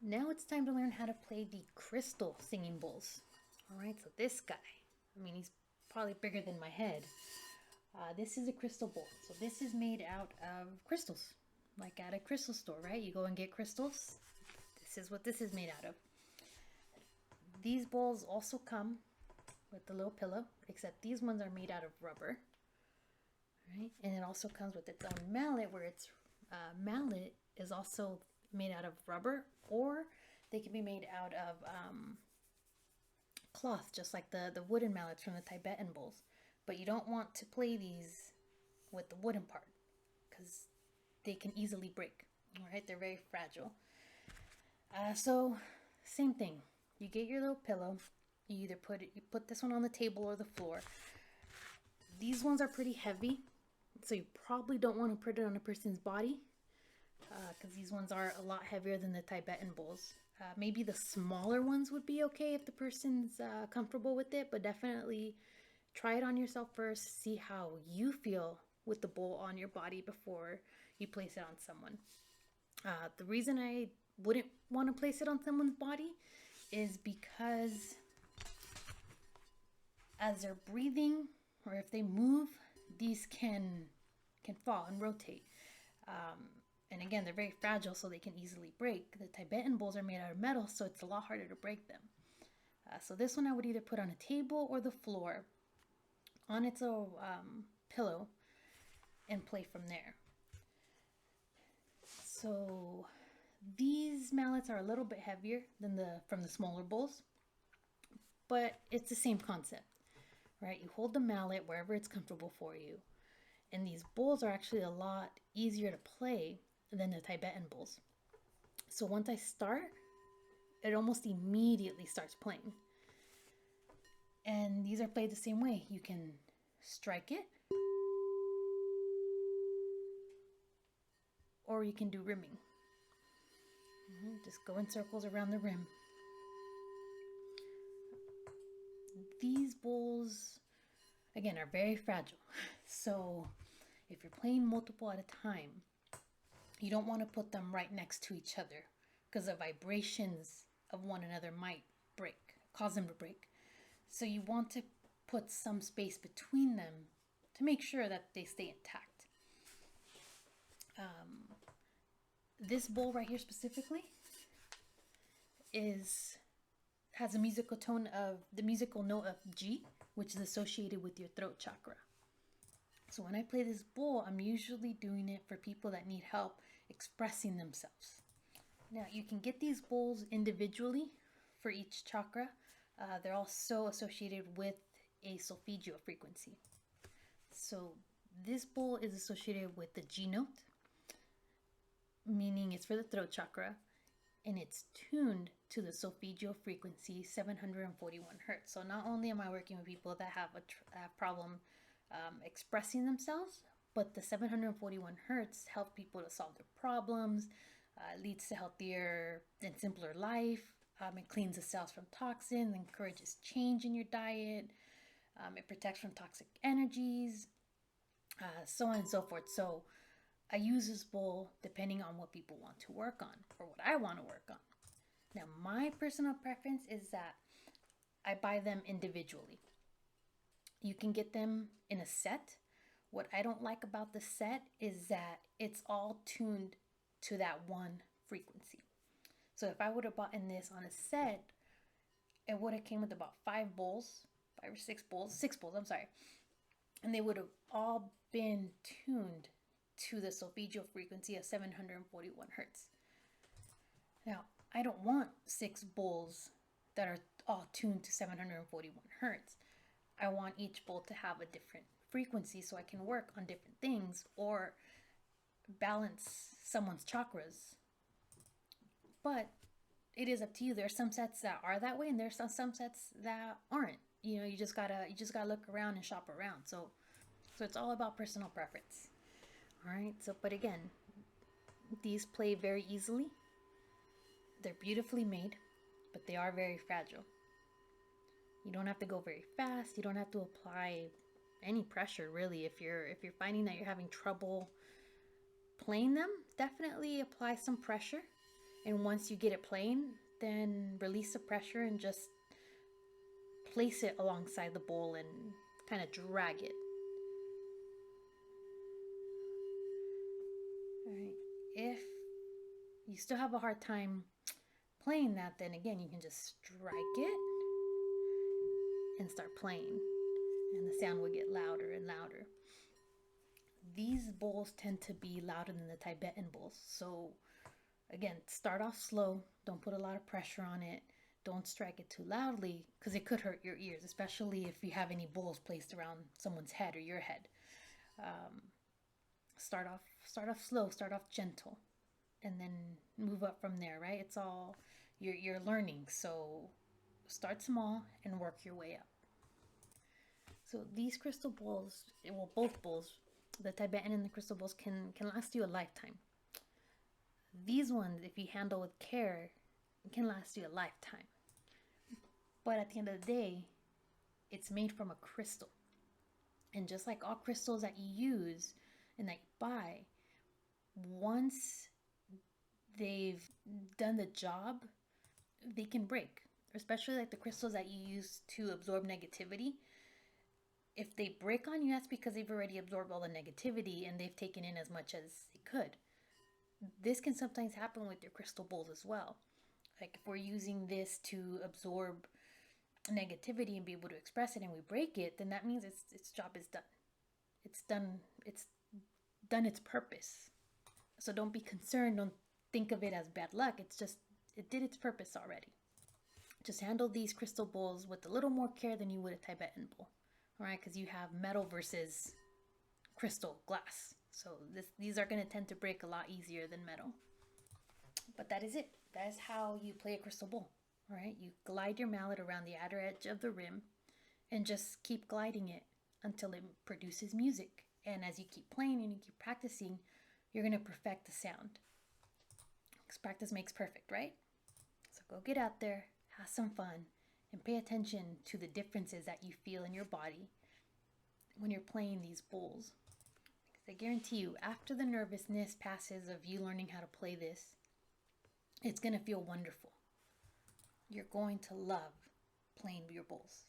Now it's time to learn how to play the crystal singing bowls. All right, so this guy, he's probably bigger than my head. This is a crystal bowl. So this is made out of crystals, like at a crystal store, right? You go and get crystals. This is what this is made out of. These bowls also come with the little pillow, except these ones are made out of rubber, right? And it also comes with its own mallet, where its mallet is also made out of rubber, or they can be made out of cloth, just like the wooden mallets from the Tibetan bowls. But you don't want to play these with the wooden part because they can easily break. All right, they're very fragile. So same thing. You get your little pillow. You put this one on the table or the floor. These ones are pretty heavy, so you probably don't want to put it on a person's body because these ones are a lot heavier than the Tibetan bowls. Maybe the smaller ones would be okay if the person's comfortable with it, but definitely try it on yourself first. See how you feel with the bowl on your body before you place it on someone. The reason I wouldn't want to place it on someone's body is because as they're breathing or if they move, these can fall and rotate. And again, they're very fragile, so they can easily break. The Tibetan bowls are made out of metal, so it's a lot harder to break them. So this one I would either put on a table or the floor on its own pillow and play from there. So these mallets are a little bit heavier than from the smaller bowls, but it's the same concept, right? You hold the mallet wherever it's comfortable for you, and these bowls are actually a lot easier to play than the Tibetan bowls. So once I start, it almost immediately starts playing. And these are played the same way. You can strike it, or you can do rimming. Just go in circles around the rim. These bowls, again, are very fragile. So if you're playing multiple at a time, you don't want to put them right next to each other because the vibrations of one another might cause them to break. So you want to put some space between them to make sure that they stay intact. This bowl right here specifically has a musical note of G, which is associated with your throat chakra. So when I play this bowl, I'm usually doing it for people that need help expressing themselves. Now, you can get these bowls individually for each chakra. They're also associated with a solfeggio frequency. So this bowl is associated with the G note, meaning it's for the throat chakra, and it's tuned to the solfeggio frequency 741 hertz. So not only am I working with people that have a problem expressing themselves, but the 741 hertz help people to solve their problems, leads to healthier and simpler life. It cleans the cells from toxins, encourages change in your diet, it protects from toxic energies, so on and so forth. So I use this bowl depending on what people want to work on or what I want to work on. Now, my personal preference is that I buy them individually. You can get them in a set. What I don't like about the set is that it's all tuned to that one frequency. So if I would have bought in this on a set, it would have came with about 5 or 6 bowls, and they would have all been tuned to the solfeggio frequency of 741 hertz. Now, I don't want 6 bowls that are all tuned to 741 hertz. I want each bowl to have a different frequency so I can work on different things or balance someone's chakras. But it is up to you. There are some sets that are that way, and there's some sets that aren't. You just gotta look around and shop around. So it's all about personal preference. All right. But again, these play very easily. They're beautifully made, but they are very fragile. You don't have to go very fast. You don't have to apply any pressure, really. If you're finding that you're having trouble playing them, definitely apply some pressure And once you get it playing, then release the pressure and just place it alongside the bowl and kind of drag it. All right. If you still have a hard time playing that, then again, you can just strike it and start playing, and the sound will get louder and louder. These bowls tend to be louder than the Tibetan bowls. So again, start off slow. Don't put a lot of pressure on it. Don't strike it too loudly because it could hurt your ears, especially if you have any bowls placed around someone's head or your head. Start off slow. Start off gentle, and then move up from there. Right? It's all you're learning. So start small and work your way up. So these crystal bowls, well, both bowls, the Tibetan and the crystal bowls, can last you a lifetime. These ones, if you handle with care, can last you a lifetime. But at the end of the day, it's made from a crystal. And just like all crystals that you use and that you buy, once they've done the job, they can break. Especially like the crystals that you use to absorb negativity. If they break on you, that's because they've already absorbed all the negativity and they've taken in as much as they could. This can sometimes happen with your crystal bowls as well. Like if we're using this to absorb negativity and be able to express it and we break it, then that means its job is done. It's done its purpose. So don't be concerned, don't think of it as bad luck. It's just it did its purpose already. Just handle these crystal bowls with a little more care than you would a Tibetan bowl. All right, because you have metal versus crystal glass. So these are going to tend to break a lot easier than metal. But that is it. That is how you play a crystal bowl. All right, you glide your mallet around the outer edge of the rim and just keep gliding it until it produces music. And as you keep playing and you keep practicing, you're going to perfect the sound. Because practice makes perfect, right? So go get out there, have some fun, and pay attention to the differences that you feel in your body when you're playing these bowls. Because I guarantee you, after the nervousness passes of you learning how to play this, it's going to feel wonderful. You're going to love playing your bowls.